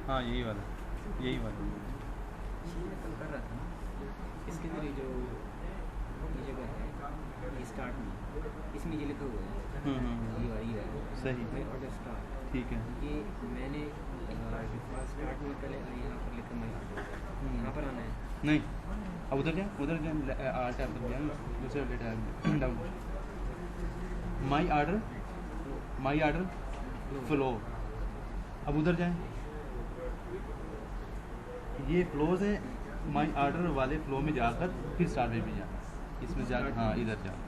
हाँ यही वाला, यही वाला। मैं कल कर रहा था ना, इसके अंदर ये जो ये जगह है, ये स्टार्ट में, इसमें ये लिखा हुआ है, ये सही, माई ऑर्डर स्टार्ट। ठीक है। ये मैंने स्टार्ट में पहले यहाँ पर लिखा माई ऑर्डर, यहाँ पर आना है। नहीं, अब उधर जाए, उधर जाए, आर टैब पर जाए, दूसरे tab down, my order flow. अब उधर जाएं, ये फ्लोज है, माई ऑर्डर वाले फ्लो में जाकर फिर स्टार्ट में भी जाना, इसमें जाकर हाँ इधर जाना,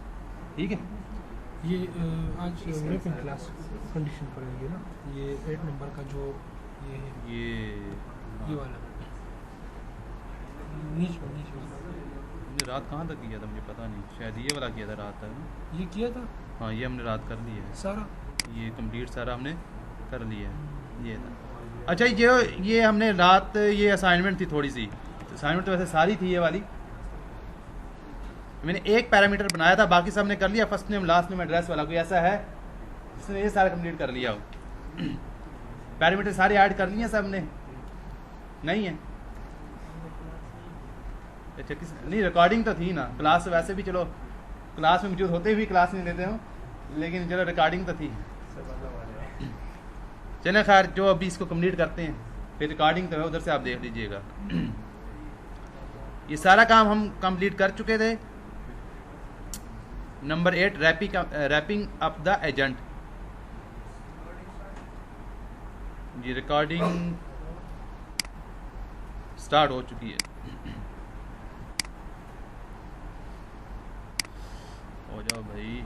ठीक है। ये आज रैपिंग क्लास कंडीशन पढ़ेंगे ना, ये 8 नंबर का जो ये है, ये वाला नीच वाला। हमने रात कहाँ तक किया था मुझे पता नहीं, शायद ये वाला किया था रात तक ना। ये किया था हाँ ये हमने रात कर लिया है सारा, ये कंप्लीट सारा हमने कर लिया है, ये था। अच्छा ये हमने रात, ये असाइनमेंट थी थोड़ी सी, असाइनमेंट तो वैसे सारी थी ये वाली, मैंने एक पैरामीटर बनाया था, बाकी सब हमने कर लिया, first name last name address वाला। कोई ऐसा है जिसने ये सारा कंप्लीट कर लिया हो? पैरामीटर सारे ऐड कर लिए सब ने? नहीं है? अच्छा किस नहीं, रिकॉर्डिंग तो थी ना, क्लास वैसे भी चलो क्लास में मौजूद होते हुए क्लास नहीं लेते हो, लेकिन चलो रिकॉर्डिंग तो थी। चले खैर, जो अभी इसको कंप्लीट करते हैं, फिर रिकॉर्डिंग तो है उधर से आप देख लीजिएगा। ये सारा काम हम कंप्लीट कर चुके थे। Number 8 wrapping up the agent. ये रिकॉर्डिंग स्टार्ट हो चुकी है। हो जाओ भाई।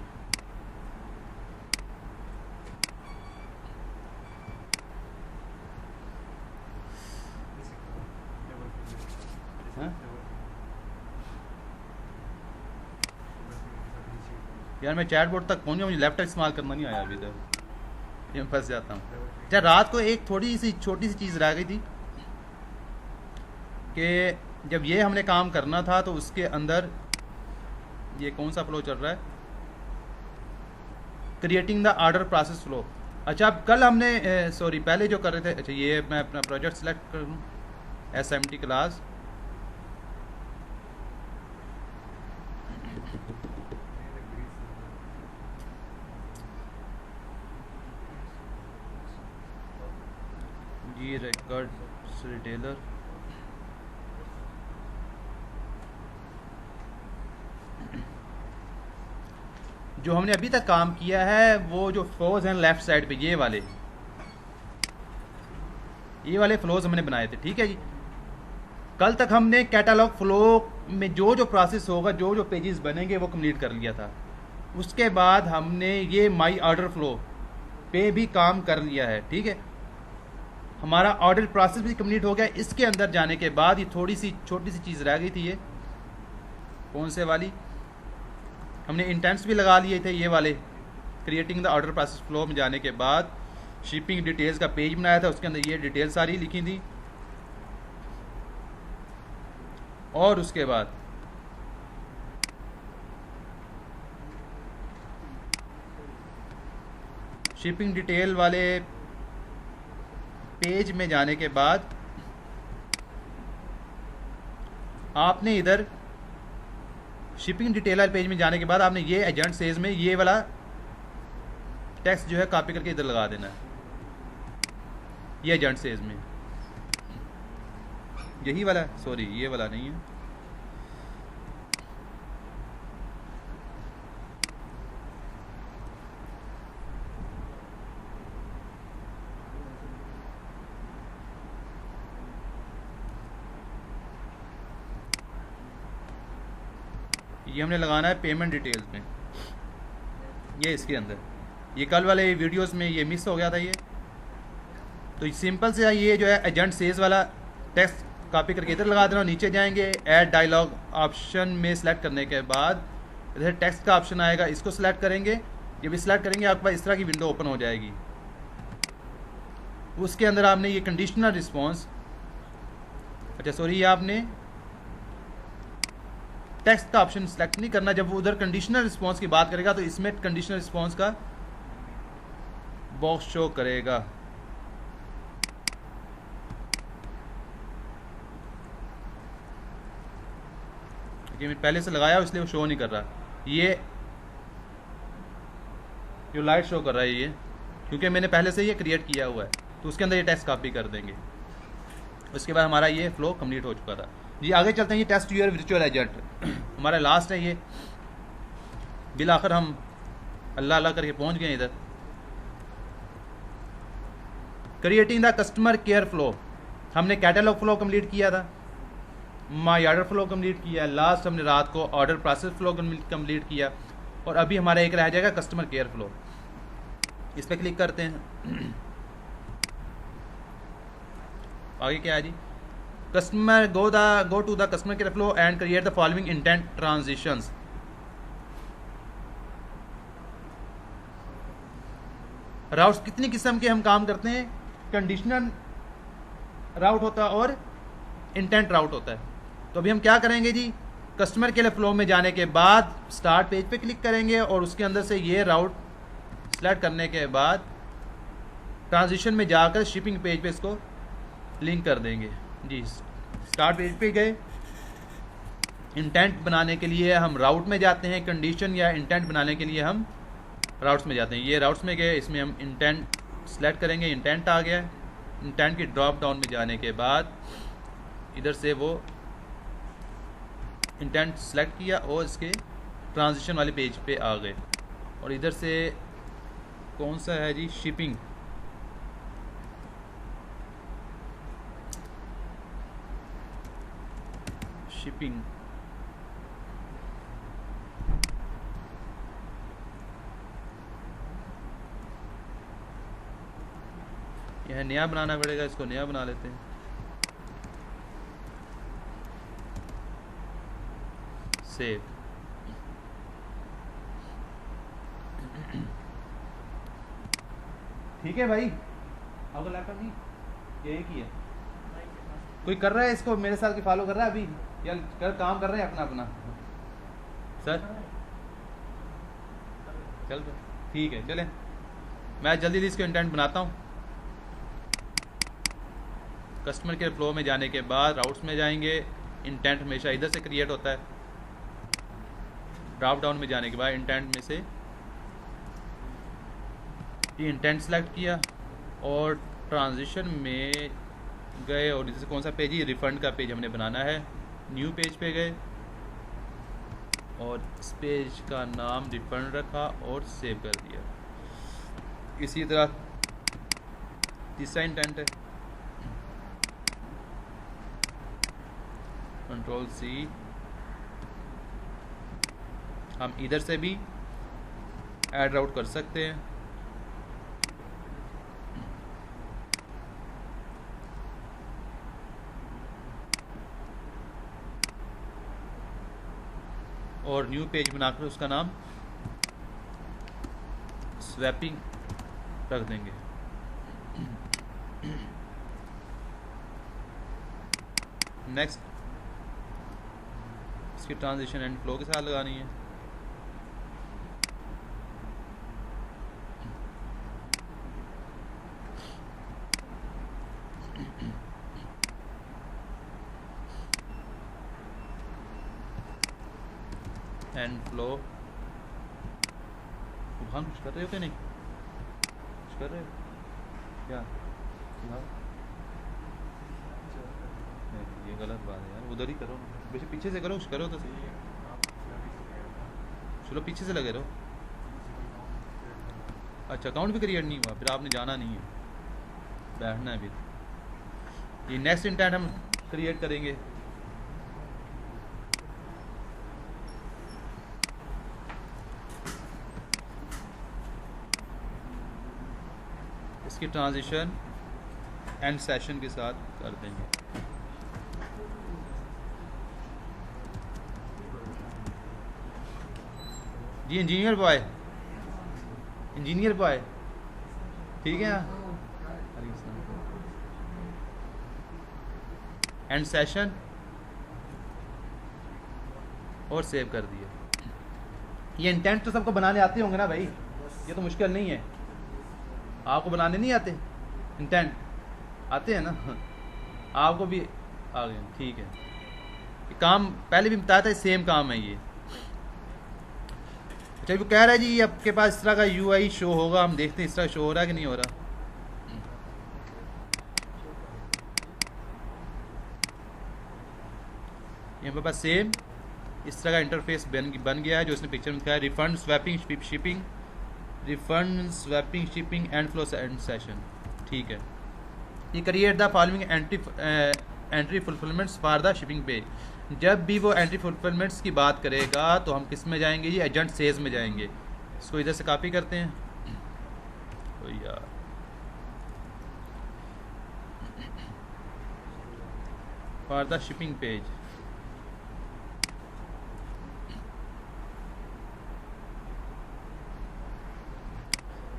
हाँ? यार मैं चैट बोर्ड तक पहुंच गया, मुझे लैपटॉप इस्तेमाल करना नहीं आया अभी तक, ये फंस जाता हूँ। अच्छा रात को एक थोड़ी सी छोटी सी चीज़ रह गई थी कि जब ये हमने काम करना था तो उसके अंदर ये कौन सा फ्लो चल रहा है, creating the order process flow. अच्छा अब कल हमने सॉरी पहले जो कर रहे थे, अच्छा ये मैं अपना प्रोजेक्ट सेलेक्ट कर लूँ, SMT क्लास, ये रिकॉर्ड रिटेलर, जो हमने अभी तक काम किया है वो जो फ्लोज हैं लेफ्ट साइड पे, ये वाले फ्लोज हमने बनाए थे, ठीक है जी। कल तक हमने कैटालॉग फ्लो में जो जो प्रोसेस होगा, जो जो पेजेस बनेंगे वो कंप्लीट कर लिया था। उसके बाद हमने ये माई ऑर्डर फ्लो पे भी काम कर लिया है, ठीक है। हमारा ऑर्डर प्रोसेस भी कंप्लीट हो गया। इसके अंदर जाने के बाद ये थोड़ी सी छोटी सी चीज़ रह गई थी, ये कौन से वाली, हमने इंटेंट्स भी लगा लिए थे, ये वाले creating the order process flow में जाने के बाद शिपिंग डिटेल्स का पेज बनाया था, उसके अंदर ये डिटेल सारी लिखी थी। और उसके बाद शिपिंग डिटेल वाले पेज में जाने के बाद आपने इधर शिपिंग डिटेल वाले पेज में जाने के बाद आपने ये एजेंट सेज में ये वाला टेक्स्ट जो है कॉपी करके इधर लगा देना है, ये एजेंट सेज में, यही वाला, सॉरी ये वाला नहीं है, ये हमने लगाना है पेमेंट डिटेल्स में, ये इसके अंदर। ये कल वाले वीडियोस में ये मिस हो गया था ये, तो सिंपल से ये जो है एजेंट सेज वाला टेक्स्ट कॉपी करके इधर लगा देना। नीचे जाएंगे ऐड डायलॉग ऑप्शन में सेलेक्ट करने के बाद इधर टेक्स्ट का ऑप्शन आएगा, इसको सिलेक्ट करेंगे। जब भी सिलेक्ट करेंगे आपके पास इस तरह की विंडो ओपन हो जाएगी। उसके अंदर आपने ये कंडीशनल रिस्पॉन्स, अच्छा सॉरी ये आपने टेक्स्ट का ऑप्शन सेलेक्ट नहीं करना। जब वो उधर कंडीशनल रिस्पॉन्स की बात करेगा तो इसमें कंडीशनल रिस्पॉन्स का बॉक्स शो करेगा। ये मैं पहले से लगाया इसलिए वो शो नहीं कर रहा। ये जो लाइट शो कर रहा है ये क्योंकि मैंने पहले से ये क्रिएट किया हुआ है, तो उसके अंदर ये टेस्ट कॉपी कर देंगे। उसके बाद हमारा ये फ्लो कंप्लीट हो चुका था जी। आगे चलते हैं, ये टेस्ट यूर वर्चुअल एजेंट हमारा लास्ट है। ये बिल आखिर हम अल्लाह अल्लाह करके पहुंच गए इधर। Creating the customer care flow, हमने कैटलॉग फ्लो कंप्लीट किया था, माई ऑर्डर फ्लो कंप्लीट किया, लास्ट हमने रात को ऑर्डर प्रोसेस फ्लो कंप्लीट किया, और अभी हमारा एक रह जाएगा कस्टमर केयर फ्लो। इस पर क्लिक करते हैं। आगे क्या है जी, customer go to the customer care flow and create the following intent transitions. Routes कितनी किस्म के हम काम करते हैं, कंडीशनल राउट होता है और इंटेंट राउट होता है। तो अभी हम क्या करेंगे जी, कस्टमर के लिए फ्लो में जाने के बाद स्टार्ट पेज पे क्लिक करेंगे और उसके अंदर से ये राउट सेलेक्ट करने के बाद ट्रांजिशन में जाकर शिपिंग पेज पे इसको लिंक कर देंगे जी। स्टार्ट पेज पे गए, इंटेंट बनाने के लिए हम राउट में जाते हैं, कंडीशन या इंटेंट बनाने के लिए हम राउट्स में जाते हैं। ये राउट्स में गए, इसमें हम इंटेंट सेलेक्ट करेंगे, इंटेंट आ गया। इंटेंट की ड्रॉप डाउन में जाने के बाद इधर से वो इंटेंट सेलेक्ट किया और इसके ट्रांजिशन वाले पेज पे आ गए। और इधर से कौन सा है जी, शिपिंग, शिपिंग यह नया बनाना पड़ेगा, इसको नया बना लेते हैं। सेव। ठीक है भाई, आपका लैपटॉप नहीं यही की है, कोई कर रहा है इसको मेरे साथ की फॉलो कर रहा है अभी, या काम कर रहे हैं अपना अपना सर? चल ठीक है, चले मैं जल्दी इसको इंटेंट बनाता हूँ। कस्टमर के फ्लो में जाने के बाद राउट्स में जाएंगे, इंटेंट हमेशा इधर से क्रिएट होता है। ड्रॉप डाउन में जाने के बाद इंटेंट में से ये इंटेंट सेलेक्ट किया और ट्रांजिशन में गए और जैसे कौन सा पेज ही, रिफंड का पेज हमने बनाना है। न्यू पेज पे गए और इस पेज का नाम रिफंड रखा और सेव कर दिया। इसी तरह तीसरा इंटेंट है, कंट्रोल सी, हम इधर से भी ऐड राउट कर सकते हैं। और न्यू पेज बनाकर उसका नाम स्वैपिंग रख देंगे। नेक्स्ट, इसकी ट्रांजिशन एंड फ्लो के साथ लगानी है। एंड फ्लो, हम कुछ कर रहे हो क्या? नहीं कुछ कर रहे हो क्या? ये गलत बात है यार, उधर ही करो, वैसे पीछे से करो, कुछ करो तो सही। चलो पीछे से लगे रहो। अच्छा, अकाउंट भी क्रिएट नहीं हुआ, फिर आपने जाना नहीं है, बैठना है। फिर ये नेक्स्ट इंटेंट हम क्रिएट करेंगे। इसकी ट्रांजिशन एंड सेशन के साथ कर देंगे। जी इंजीनियर बॉय, इंजीनियर बॉय ठीक है। एंड सेशन और सेव कर दिया। ये इंटेंट तो सबको बनाने आते होंगे ना भाई, ये तो मुश्किल नहीं है। आपको बनाने नहीं आते इंटेंट? आते हैं ना आपको भी आ गए, ठीक है। काम पहले भी बताया था, सेम काम है ये। अच्छा वो कह रहा है जी ये आपके पास इस तरह का यूआई शो होगा, हम देखते हैं इस तरह शो हो रहा है कि नहीं हो रहा। यहाँ पे पास सेम इस तरह का इंटरफेस बन गया है जो इसने पिक्चर में दिखाया। Refund swapping shipping, refund swapping shipping and flow and session, ठीक है। ये create the following entry fulfilments for the shipping page. जब भी वो एंट्री फुलफिलमेंट्स की बात करेगा तो हम किस में जाएंगे जी, एजेंट सेल्स में जाएंगे। इसको इधर से कॉपी करते हैं। तो यार for the shipping page,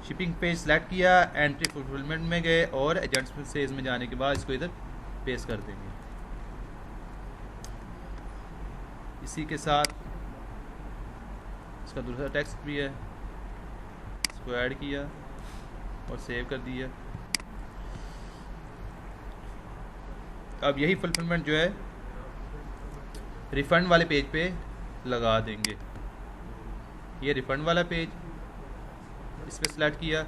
shipping page select किया, एंट्री फुलफिलमेंट में गए और एजेंट सेल्स में जाने के बाद इसको इधर पेस्ट कर देंगे। इसी के साथ इसका दूसरा टेक्स्ट भी है, इसको ऐड किया और सेव कर दिया। अब यही फुलफिलमेंट जो है रिफंड वाले पेज पे लगा देंगे। ये रिफंड वाला पेज, इस पर सेलेक्ट किया,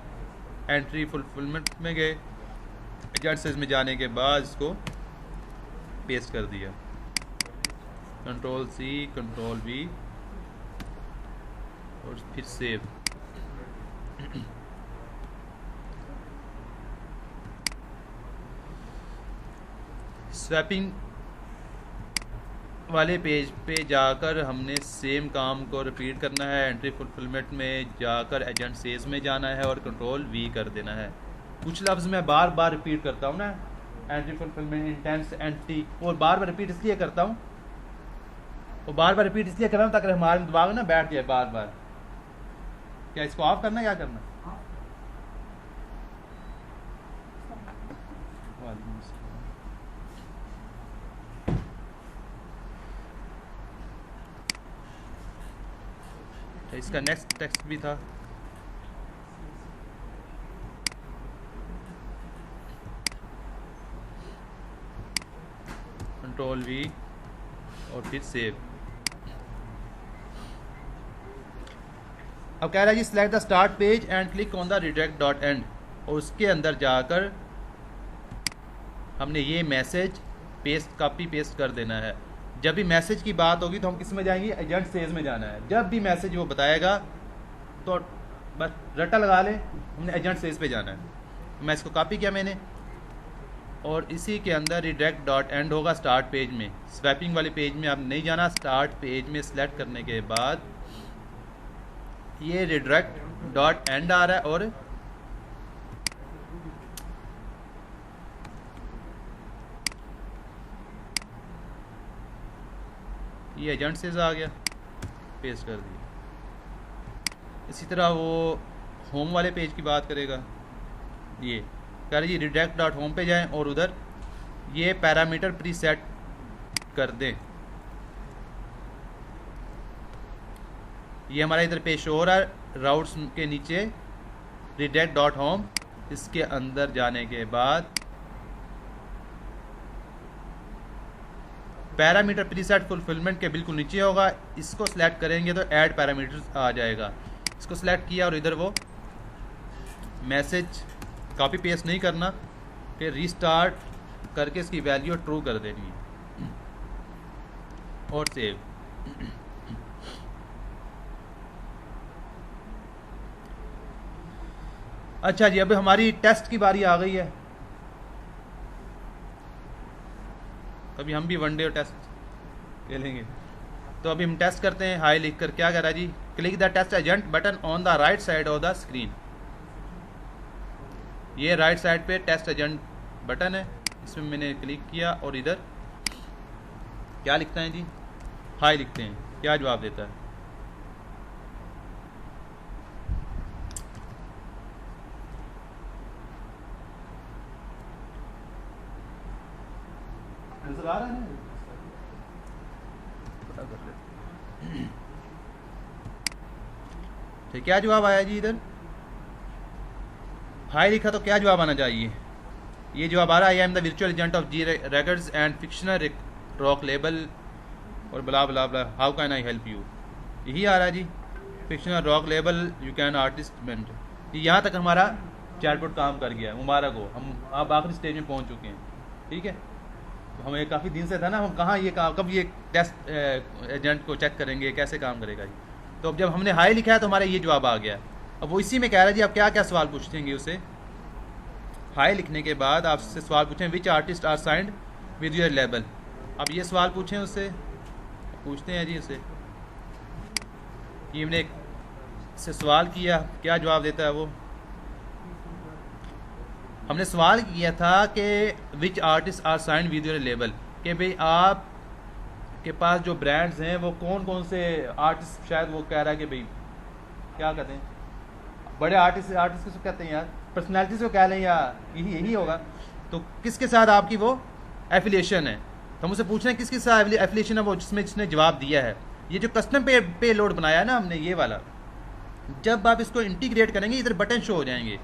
एंट्री फुलफिलमेंट में गए, एजेंट्स में जाने के बाद इसको पेस्ट कर दिया। कंट्रोल सी, कंट्रोल वी और फिर सेव। स्वैपिंग वाले पेज पे जाकर हमने सेम काम को रिपीट करना है। एंट्री फुलफिलमेंट में जाकर एजेंट सेल्स में जाना है और कंट्रोल वी कर देना है। कुछ लफ्ज़ मैं बार बार रिपीट करता हूँ ना, एंट्री फुलफिलमेंट, इंटेंस, एंट्री, और बार बार रिपीट इसलिए करता हूँ, और बार बार रिपीट इसलिए कर रहा हूँ ताकि हमारे दिमाग ना बैठ जाए बार बार। क्या इसको ऑफ करना है, क्या करना? इसका नेक्स्ट टेक्स्ट भी था। कंट्रोल वी और फिर सेव। अब कह रहा है जी select the start page and click on the redirect dot end, और उसके अंदर जाकर हमने ये मैसेज पेस्ट, कॉपी पेस्ट कर देना है। जब भी मैसेज की बात होगी तो हम किस में जाएंगे, एजेंट सेल्स में जाना है। जब भी मैसेज वो बताएगा तो बस रट्टा लगा ले, हमने एजेंट सेल्स पे जाना है। मैं इसको कॉपी किया मैंने, और इसी के अंदर रिडायरेक्ट डॉट एंड होगा स्टार्ट पेज में। स्वैपिंग वाले पेज में अब नहीं जाना, स्टार्ट पेज में सेलेक्ट करने के बाद ये रिडायरेक्ट डॉट एंड आ रहा है और ये एजेंट से आ गया, पेस्ट कर दिया। इसी तरह वो होम वाले पेज की बात करेगा। ये कह रही रिडायरेक्ट डॉट होम पे जाएं और उधर ये पैरामीटर प्रीसेट कर दें। ये हमारा इधर पेश हो रहा है राउट्स के नीचे रिडायरेक्ट डॉट होम। इसके अंदर जाने के बाद पैरामीटर प्रीसेट फुलफिलमेंट के बिल्कुल नीचे होगा, इसको सिलेक्ट करेंगे तो ऐड पैरामीटर्स आ जाएगा। इसको सिलेक्ट किया और इधर वो मैसेज कॉपी पेस्ट नहीं करना, फिर रीस्टार्ट करके इसकी वैल्यू ट्रू कर देनी है और सेव। अच्छा जी, अब हमारी टेस्ट की बारी आ गई है। कभी हम भी वनडे टेस्ट खेलेंगे, तो अभी हम टेस्ट करते हैं। हाई लिख कर क्या कह रहा है जी, click the test agent button on the right side of the screen. ये राइट साइड पे टेस्ट एजेंट बटन है, इसमें मैंने क्लिक किया और इधर क्या लिखता है जी, हाई लिखते हैं। क्या जवाब देता है, नजर आ रहा है ना, पता कर ले। ठीक, क्या जवाब आया जी इधर, हाई लिखा तो क्या जवाब आना चाहिए? ये जवाब आ रहा है, I am the virtual agent of G records and fictional rock label और blah blah blah, how can I help you, यही आ रहा है जी। Fictional rock label you can artistment, यहाँ तक हमारा चैटबॉट काम कर गया, मुबारक हो, हम आप आखिरी स्टेज में पहुँच चुके हैं। ठीक है, तो हमें काफ़ी दिन से था ना, हम कहाँ ये काम, कब ये टेस्ट एजेंट को चेक करेंगे, कैसे काम करेगा जी। तो अब जब हमने हाई लिखा है तो हमारा ये जवाब आ गया। अब वो इसी में कह रहा है जी आप क्या क्या सवाल पूछेंगे उसे। हाई लिखने के बाद आपसे सवाल पूछें which artist are signed with your label, अब ये सवाल पूछें उससे, पूछते हैं जी उससे। ये मैंने से सवाल किया, क्या जवाब देता है वो। हमने सवाल किया था कि which artist are signed with your label, कि भाई आप के पास जो ब्रांड्स हैं वो कौन कौन से आर्टिस्ट, शायद वो कह रहा है कि भाई क्या कहते हैं बड़े आर्टिस्ट, आर्टिस्ट किसको कहते हैं यार, पर्सनैलिटीज़ को कह लें या यही होगा। तो किसके साथ आपकी वो एफिलिएशन है, तो हम उसे पूछ रहे हैं किसके साथ एफिलिएशन है वो, जिसने जवाब दिया है। ये जो कस्टम पे लोड बनाया है ना हमने, ये वाला, जब आप इसको इंटीग्रेट करेंगे इधर बटन शो हो जाएंगे।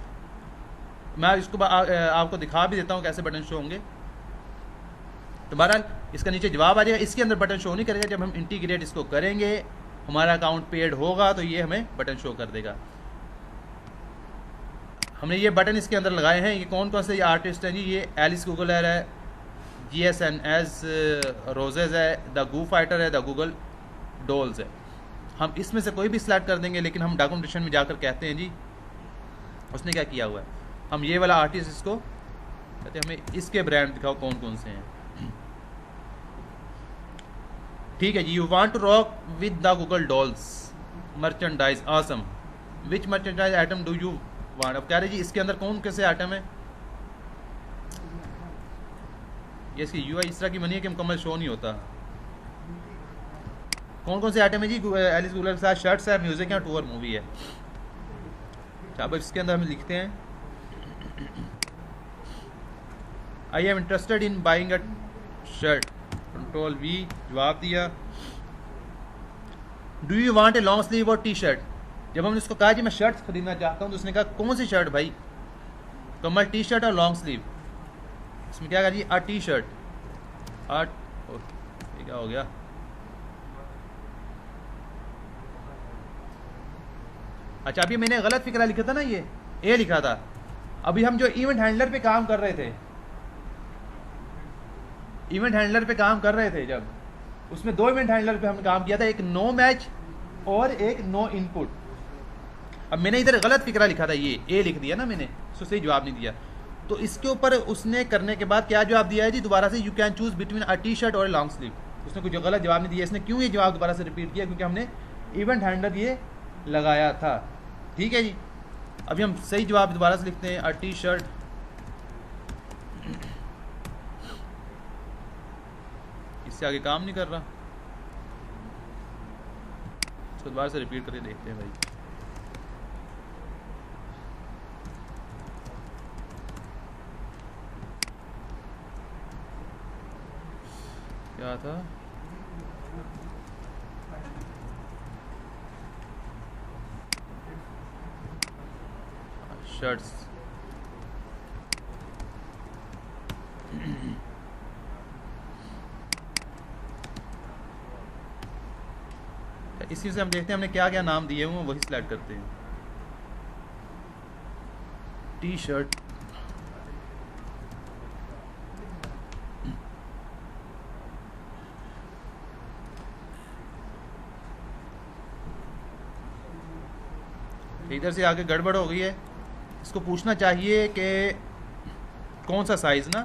मैं इसको आपको दिखा भी देता हूँ कैसे बटन शो होंगे। तो बहरहाल इसका नीचे जवाब आ जाएगा, इसके अंदर बटन शो नहीं करेगा। जब हम इंटीग्रेट इसको करेंगे, हमारा अकाउंट पेड होगा तो ये हमें बटन शो कर देगा। हमने ये बटन इसके अंदर लगाए हैं। ये कौन कौन से आर्टिस्ट हैं जी, ये एलिस गूगलर है, GSNS रोजेज है, द गू फाइटर है, द गूगल डॉल्स है। हम इसमें से कोई भी सिलेक्ट कर देंगे, लेकिन हम डॉक्यूमेंटेशन में जाकर कहते हैं जी उसने क्या किया हुआ है, हम ये वाला आर्टिस्ट इसको कहते हैं हमें इसके ब्रांड दिखाओ कौन कौन से हैं। ठीक है जी, you want to rock with the Google dolls merchandise awesome, which merchandise item do you want. अब कह रहे जी इसके अंदर कौन कैसे आइटम है, ये इसकी UI इस तरह की बनी है कि मुकम्मल शो नहीं होता। कौन कौन से आइटम है जी, एलिस गूगलर के साथ शर्ट्स है, म्यूजिक है, टूर मूवी है। अब इसके अंदर हम लिखते हैं I am interested in buying a shirt, control V, जवाब दिया। Do you want a long sleeve और T-शर्ट, जब हमने उसको कहा जी मैं शर्ट खरीदना चाहता हूँ तो उसने कहा कौन सी शर्ट भाई, कमल T-शर्ट और लॉन्ग स्लीव। इसमें क्या कहा जी अ T-शर्ट, ये क्या हो गया, अच्छा अभी मैंने गलत फिक्रा लिखा था ना, ये ए लिखा था। अभी हम जो इवेंट हैंडलर पे काम कर रहे थे, इवेंट हैंडलर पे काम कर रहे थे, जब उसमें दो इवेंट हैंडलर पे हमने काम किया था, एक नो मैच और एक नो इनपुट। अब मैंने इधर गलत फिक्रा लिखा था, ये ए लिख दिया ना मैंने, उसको सही जवाब नहीं दिया। तो इसके ऊपर उसने करने के बाद क्या जवाब दिया है जी दोबारा से, you can choose between a T-shirt और लॉन्ग स्लीव। उसने कुछ गलत जवाब नहीं दिया। इसने क्यों ये जवाब दोबारा से रिपीट किया, क्योंकि हमने इवेंट हैंडलर ये लगाया था। ठीक है जी, अभी हम सही जवाब दोबारा से लिखते हैं अ T-शर्ट, इससे आगे काम नहीं कर रहा, इसको दोबारा से रिपीट करके देखते हैं भाई। क्या था, शर्ट्स, इसी से हम देखते हैं हमने क्या क्या नाम दिए हुए, वही सिलेक्ट करते हैं। T-शर्ट, इधर से आगे गड़बड़ हो गई है। इसको पूछना चाहिए कि कौन सा साइज़ ना,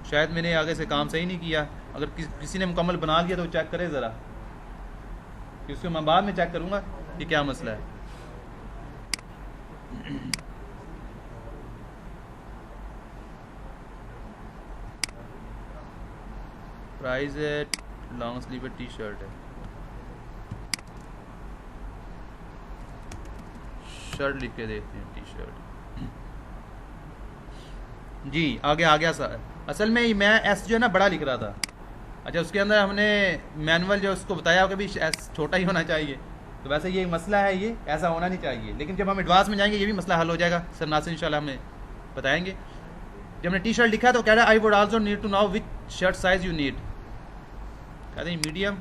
शायद मैंने आगे से काम सही नहीं किया। अगर किसी ने मुकम्मल बना लिया तो चेक करे ज़रा, इसको मैं बाद में चेक करूँगा कि क्या मसला है। प्राइस है, लॉन्ग स्लीव T-शर्ट है, शर्ट लिख के देखते हैं T-शर्ट जी। आगे आ गया सर, असल में मैं S जो है ना बड़ा लिख रहा था। अच्छा, उसके अंदर हमने मैनुअल जो उसको बताया कि भी S छोटा ही होना चाहिए, तो वैसे ये मसला है, ये ऐसा होना नहीं चाहिए। लेकिन जब हम एडवांस में जाएंगे ये भी मसला हल हो जाएगा, सर नासिर इंशाल्लाह हमें बताएंगे। जब हमने T-शर्ट लिखा तो कह रहा है I would also need to know which shirt size you need. कहते हैं मीडियम,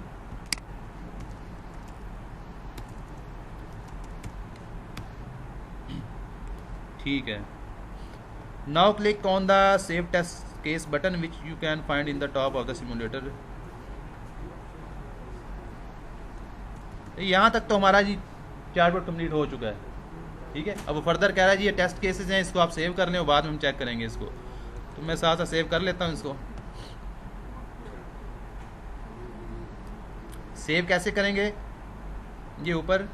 ठीक है। Now click on the save test case button which you can find in the top of the simulator. यहाँ तक तो हमारा जी चैटबॉट कंप्लीट हो चुका है, ठीक है। अब वो फर्दर कह रहा है जी ये टेस्ट केसेस हैं, इसको आप सेव कर लें और बाद में हम चेक करेंगे इसको। तो मैं साथ साथ सेव कर लेता हूँ इसको। सेव कैसे करेंगे, ये ऊपर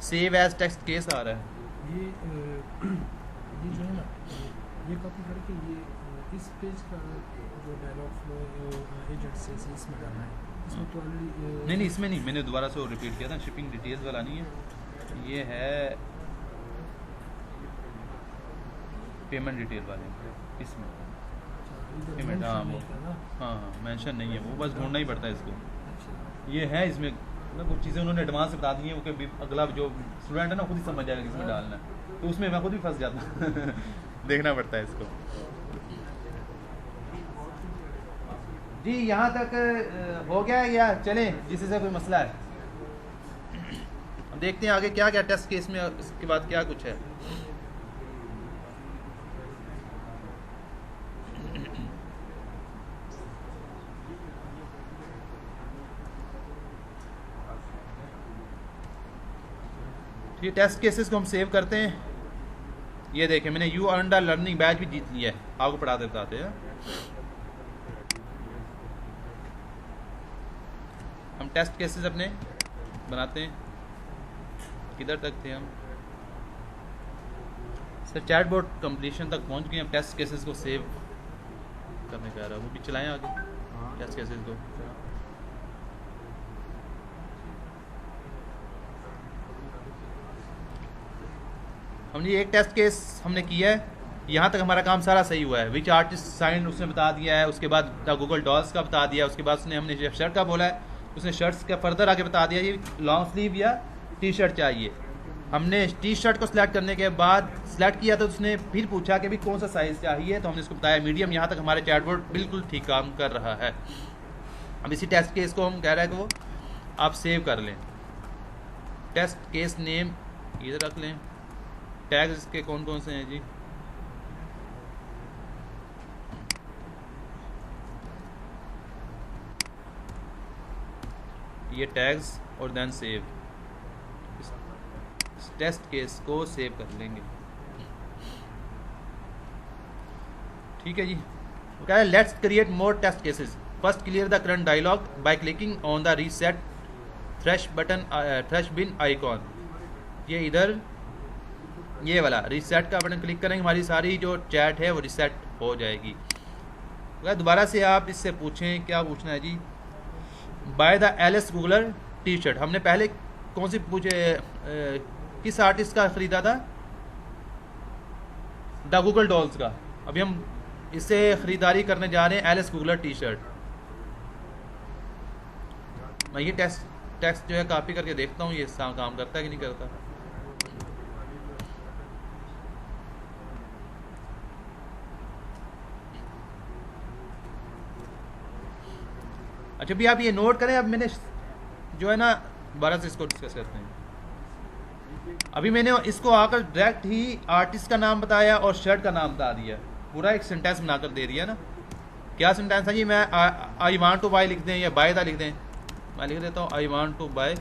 सेव एज टेक्स्ट केस आ रहा है, ये जो है ना, ये कॉपी करके ये इस पेज का जो डायलॉग फ्लो एजेंट से इसमें डालना है। इसमें तो ऑलरेडी नहीं इसमें नहीं, मैंने दोबारा से रिपीट किया था, शिपिंग डिटेल्स वाला नहीं है, ये है पेमेंट डिटेल वाले, इसमें पेमेंट, हाँ वो हाँ मेंशन नहीं है, वो बस ढूंढना ही पड़ता है इसको। ये है इसमें ना कुछ चीज़ें उन्होंने एडवांस से बता दी हैं, वो अगला जो स्टूडेंट है ना खुद ही समझ जाएगा किसमें डालना है, तो उसमें मैं खुद भी फंस जाता हूँ देखना पड़ता है इसको। जी यहाँ तक हो गया है या चलें जिससे से कोई मसला है? अब देखते हैं आगे क्या क्या टेस्ट केस में इसके बाद क्या कुछ है। ये टेस्ट केसेस को हम सेव करते हैं। ये देखें मैंने you earn the learning batch भी जीत लिया है, आपको पढ़ाते बताते हैं। हम टेस्ट केसेस अपने बनाते हैं, किधर तक थे हम सर? चैटबॉट कंप्लीशन तक पहुंच गए। हम टेस्ट केसेस को सेव करने का रहा, वो भी चलाएं आगे टेस्ट केसेस को। हमने एक टेस्ट केस हमने किया है, यहाँ तक हमारा काम सारा सही हुआ है। विच आर्टिस्ट साइन उसने बता दिया है, उसके बाद द गूगल डॉल्स का बता दिया, उसके बाद उसने हमने शर्ट का बोला है, उसने शर्ट्स का फर्दर आगे बता दिया ये लॉन्ग स्लीव या टी शर्ट चाहिए। हमने टी शर्ट को सिलेक्ट करने के बाद सिलेक्ट किया तो उसने फिर पूछा कि भी कौन सा साइज़ चाहिए, तो हमने उसको बताया मीडियम। यहाँ तक हमारे चैटबॉट बिल्कुल ठीक काम कर रहा है। अब इसी टेस्ट केस को हम कह रहे हैं कि वो आप सेव कर लें। टेस्ट केस नेम इधर रख लें। टैग्स इसके कौन कौन से हैं जी? ये टैग्स और देन सेव। इस टेस्ट केस को सेव कर लेंगे, ठीक है जी। वो कह रहा है let's create more test cases. First clear the current dialog by clicking on the reset trash button trash bin icon. ये इधर ये वाला रीसेट का बटन क्लिक करेंगे, हमारी सारी जो चैट है वो रीसेट हो जाएगी। अगर दोबारा से आप इससे पूछें, क्या पूछना है जी? Buy the Alice Googler T shirt. हमने पहले कौन सी पूछे, किस आर्टिस्ट का ख़रीदा था? द गूगल डॉल्स का। अभी हम इससे ख़रीदारी करने जा रहे हैं एलिस गूगलर टी शर्ट। मैं ये टेक्स्ट जो है कॉपी करके देखता हूँ ये काम करता है कि नहीं करता। अच्छा भी आप ये नोट करें। अब मैंने जो है ना दोबारा से इसको डिस्कस करते हैं। अभी मैंने इसको आकर डायरेक्ट ही आर्टिस्ट का नाम बताया और शर्ट का नाम बता दिया, पूरा एक सेंटेंस बनाकर दे दिया ना। क्या सेंटेंस है जी? मैं आई वांट टू बाय लिख दें या बाय द लिख दें? मैं लिख देता हूँ I want to buy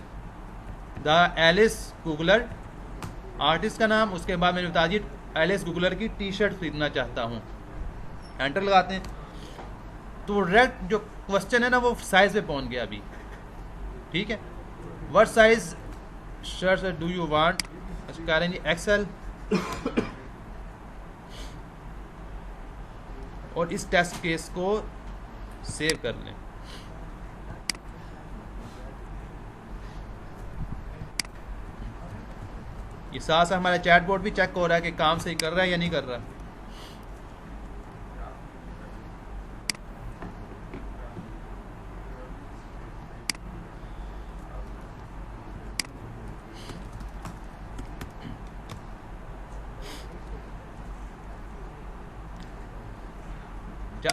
the Alice Googler, artist का नाम, उसके बाद मैंने बता दिया एलिस गूगलर की टी शर्ट खरीदना चाहता हूँ। एंटर लगाते हैं तो डायरेक्ट जो क्वेश्चन है ना वो साइज पे पहुंच गया अभी, ठीक है। What size shirt do you want? कह रहे हैं जी एक्सेल। और इस टेस्ट केस को सेव कर लें। ये साथ साथ हमारा चैटबॉट भी चेक हो रहा है कि काम सही कर रहा है या नहीं कर रहा।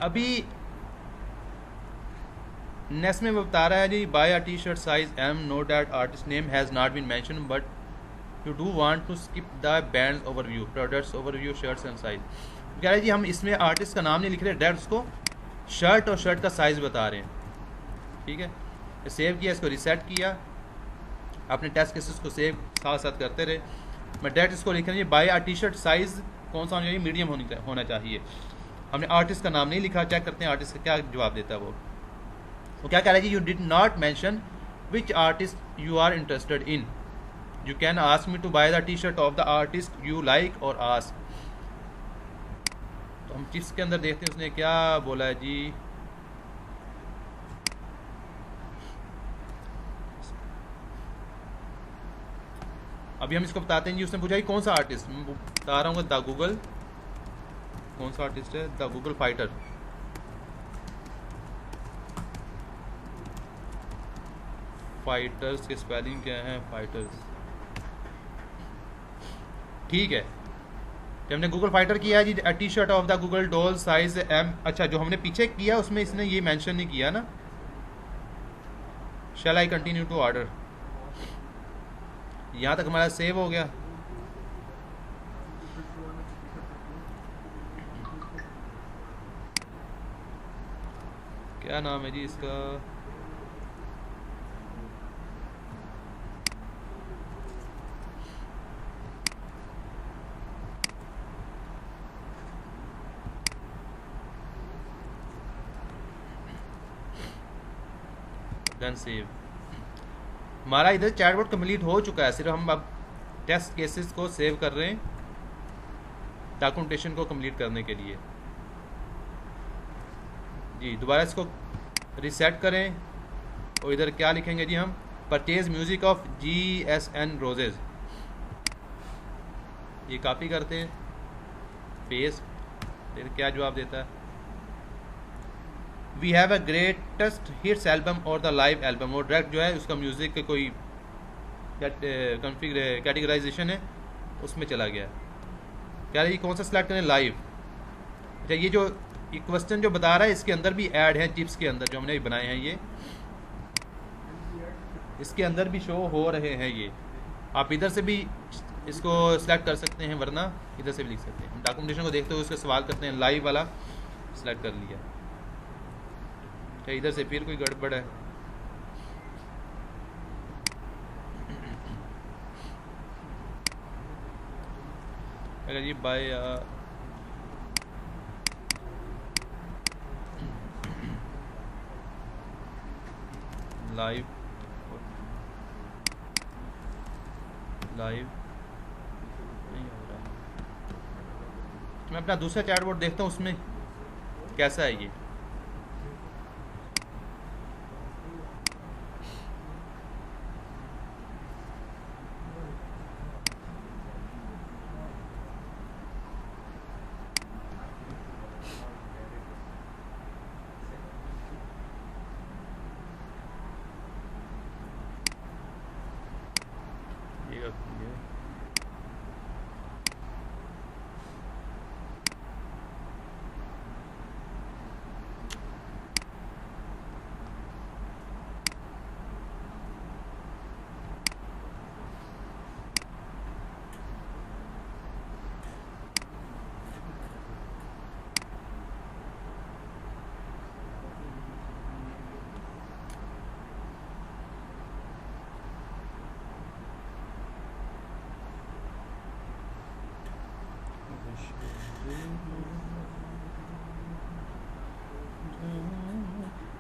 अभी नेक्स्ट में वो बता रहा है जी, buy a T shirt size M, no that artist name has not been mentioned but you do want to skip the bands overview, products overview, shirts and size. कह रहे हैं जी हम इसमें आर्टिस्ट का नाम नहीं लिख रहे, डायरेक्ट उसको शर्ट और शर्ट का साइज़ बता रहे हैं। ठीक है, सेव किया, इसको रिसेट किया, अपने टेस्ट केसेस को सेव साथ साथ करते रहे। मैं डायरेक्ट इसको लिख रहा हूँ, bye a T shirt size कौन सा होना चाहिए, मीडियम होना चाहिए। हमने आर्टिस्ट का नाम नहीं लिखा, चेक करते हैं आर्टिस्ट का क्या जवाब देता है। वो क्या कह रहा है जी, you did not mention which artist you are interested in, you can ask me to buy the T shirt of the artist you like और आस्क। तो हम चिप्स के अंदर देखते हैं उसने क्या बोला है जी, अभी हम इसको बताते हैं जी। उसने पूछा कि कौन सा आर्टिस्ट, मैं बता रहा हूँ द गूगल, कौन सा आर्टिस्ट है, द गूगल फाइटर। फाइटर्स के स्पेलिंग क्या है, फाइटर्स, ठीक है। जब हमने गूगल फाइटर किया है जी, T shirt of the Google doll size M. अच्छा, जो हमने पीछे किया उसमें इसने ये मेंशन नहीं किया ना, शैल आई कंटिन्यू टू ऑर्डर, यहाँ तक हमारा सेव हो गया। क्या नाम है जी इसका, देन सेव। हमारा इधर चैटबॉट कंप्लीट हो चुका है, सिर्फ हम अब टेस्ट केसेस को सेव कर रहे हैं डॉक्यूमेंटेशन को कंप्लीट करने के लिए जी। दोबारा इसको रिसेट करें और इधर क्या लिखेंगे जी हम, purchase music of GSN roses, ये कॉपी करते हैं, पेस्ट, फिर क्या जवाब देता है, we have a greatest hits album और द लाइव एल्बम। और डायरेक्ट जो है उसका म्यूज़िक के कोई कैटेगराइजेशन है उसमें चला गया। क्या ये कौन सा सिलेक्ट करें, लाइव। अच्छा, ये जो क्वेश्चन जो बता रहा है इसके अंदर भी ऐड है, चिप्स के अंदर जो हमने बनाए हैं ये इसके अंदर भी शो हो रहे हैं। ये आप इधर से भी इसको सिलेक्ट कर सकते हैं, वरना इधर से भी लिख सकते हैं। डॉक्यूमेंटेशन को देखते हुए उसका सवाल करते हैं, लाइव वाला सिलेक्ट कर लिया। क्या इधर से फिर कोई गड़बड़ है, अगर ये बाय लाइव नहीं हो रहा। मैं अपना दूसरा चैटबॉट देखता हूँ उसमें कैसा है ये।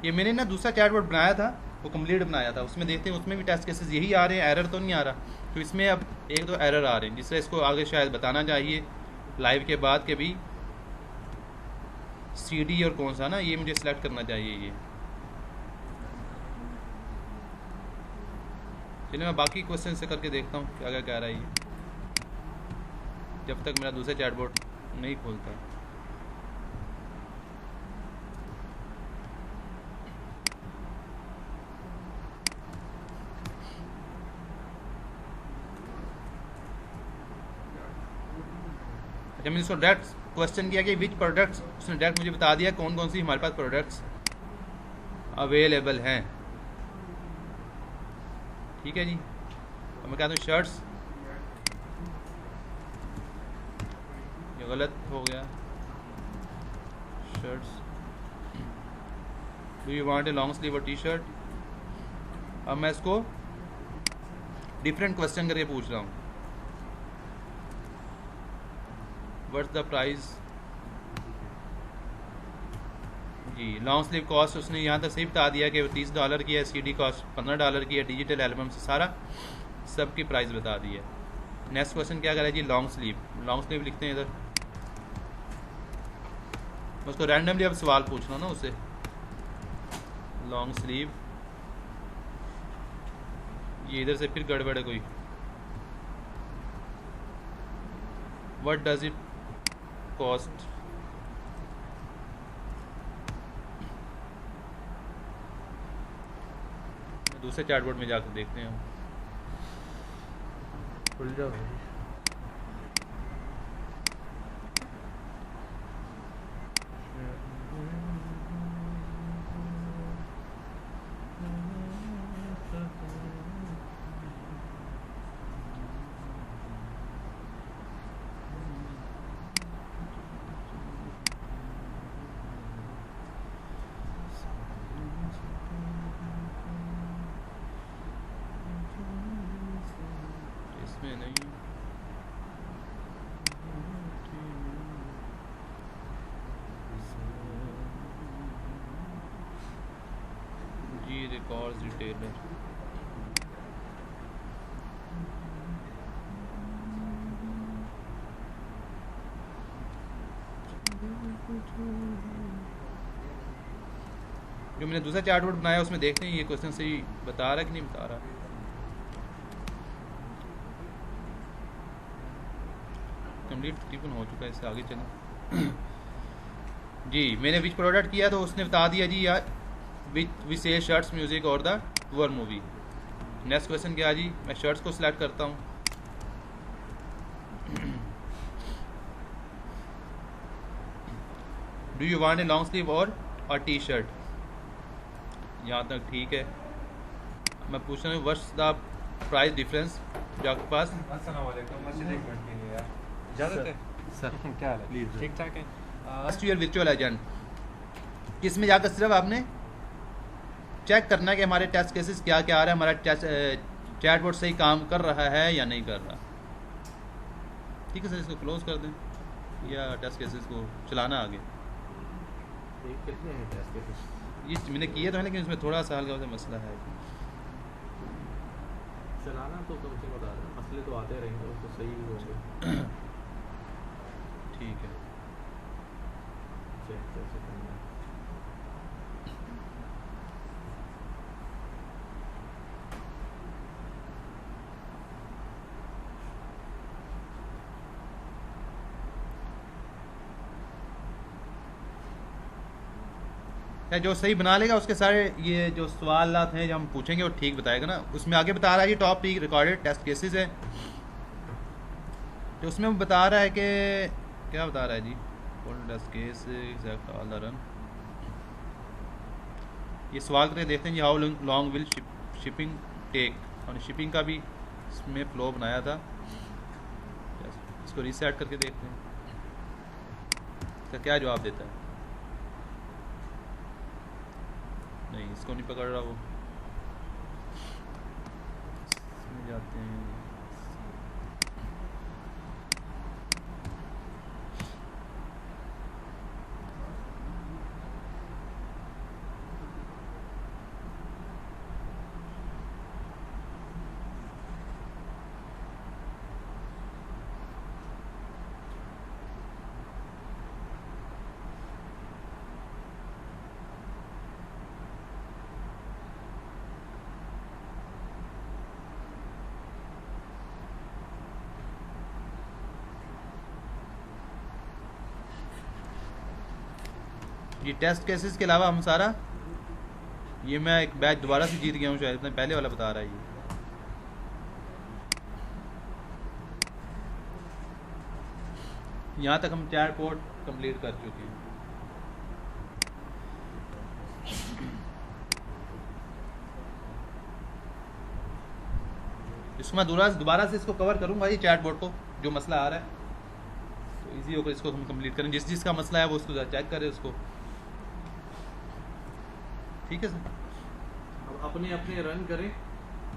ये मैंने ना दूसरा चैटबॉट बनाया था, वो कंप्लीट बनाया था, उसमें देखते हैं उसमें भी टेस्ट केसेस यही आ रहे हैं, एरर तो नहीं आ रहा। तो इसमें अब एक दो एरर आ रहे हैं, जिससे इसको आगे शायद बताना चाहिए लाइव के बाद के भी CD और कौन सा ना, ये मुझे सिलेक्ट करना चाहिए ये। चलिए मैं बाकी क्वेश्चन से करके देखता हूँ क्या क्या कह रहा है ये, जब तक मेरा दूसरा चैटबॉट नहीं खोलता। अच्छा, मैंने इसको डायरेक्ट क्वेश्चन किया कि विच प्रोडक्ट्स, उसने डायरेक्ट मुझे बता दिया कौन कौन सी हमारे पास प्रोडक्ट्स अवेलेबल हैं। ठीक है जी। अब मैं कहता हूँ शर्ट्स, ये गलत हो गया, shirts. Do you want a long sleeve or T shirt. अब मैं इसको डिफरेंट क्वेश्चन करके पूछ रहा हूँ। व्हाट्स द प्राइस जी। लॉन्ग स्लीव कॉस्ट उसने यहाँ तक सही बता दिया कि वो $30 की है, CD कॉस्ट $15 की है, डिजिटल एल्बम से सारा सब की प्राइस बता दी है। नेक्स्ट क्वेश्चन क्या करें जी, लॉन्ग स्लीव। लॉन्ग स्लीव लिखते हैं इधर, उसको रैंडमली अब सवाल पूछना ना उससे। लॉन्ग स्लीव, ये इधर से फिर गड़बड़ है कोई। What does it cost. दूसरे चैटबॉट में जाकर देखते हैं। खुल जाओ। इसमें नहीं जी, रिकॉर्ड्स रिटेलर। जो मैंने दूसरा चार्टबोर्ड बनाया उसमें देखते हैं ये क्वेश्चन सही बता रहा है कि नहीं बता रहा। कंप्लीट तकरीबन हो चुका है, इससे आगे चलें। जी, मैंने विच प्रोडक्ट किया तो उसने बता दिया जी यार, विच से शर्ट्स म्यूजिक और the tour movie. Next question क्या जी, मैं शर्ट्स को सिलेक्ट करता हूँ। Do you want a long sleeve or T shirt. यहाँ तक ठीक है। मैं पूछ रहा हूँ व्हाट्स द प्राइस डिफरेंस जो आपके पास। अस्सलाम वालेकुम, मस्जिद एक मिनट के लिए यार इजाज़त है सर क्या हाल है, ठीक ठाक है। फर्स्ट ईयर वर्चुअल एजेंट, इसमें जाकर सिर्फ आपने चेक करना है कि हमारे टेस्ट केसेस क्या क्या आ रहा है, हमारा टेस्ट चैटबॉट सही काम कर रहा है या नहीं कर रहा। ठीक है सर, इसको क्लोज कर दें या टेस्ट केसेस को चलाना आगे। कितने हैं टेस्ट केसेस? ये मैंने किया तो है लेकिन इसमें थोड़ा सा हल्का सा मसला है। चलाना तो कम से बता रहे, मसले तो आते रहेंगे, वो तो सही भी होंगे। ठीक है, चेक कैसे करना है। जो सही बना लेगा उसके सारे ये जो सवालात हैं जो हम पूछेंगे वो ठीक बताएगा ना। उसमें आगे बता रहा है जी top peak recorded test cases है, तो उसमें वो बता रहा है कि क्या बता रहा है जी, टेस्ट केस रन। ये सवाल करके देखते हैं जी, how long will shipping take. और शिपिंग का भी इसमें फ्लो बनाया था, इसको रीसेट करके देखते हैं इसका क्या जवाब देता है। नहीं, इसको नहीं पकड़ रहा वो। इसमें जाते हैं, ये टेस्ट केसेस के अलावा हम सारा, ये मैं एक बैच दोबारा से जीत गया हूँ शायद, इतना पहले वाला बता रहा है ये। यहाँ तक हम 4 पोर्ट कंप्लीट कर चुके हैं। इसको मैं दोबारा से इसको कवर करूँगा ये चैट बोर्ड को, जो मसला आ रहा है, तो ईजी होकर इसको हम कंप्लीट करें। जिसका मसला है वो उसको चेक करें उसको, ठीक है सर। अब अपने अपने रन करें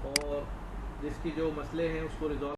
और जिसकी जो मसले हैं उसको रिजॉल्व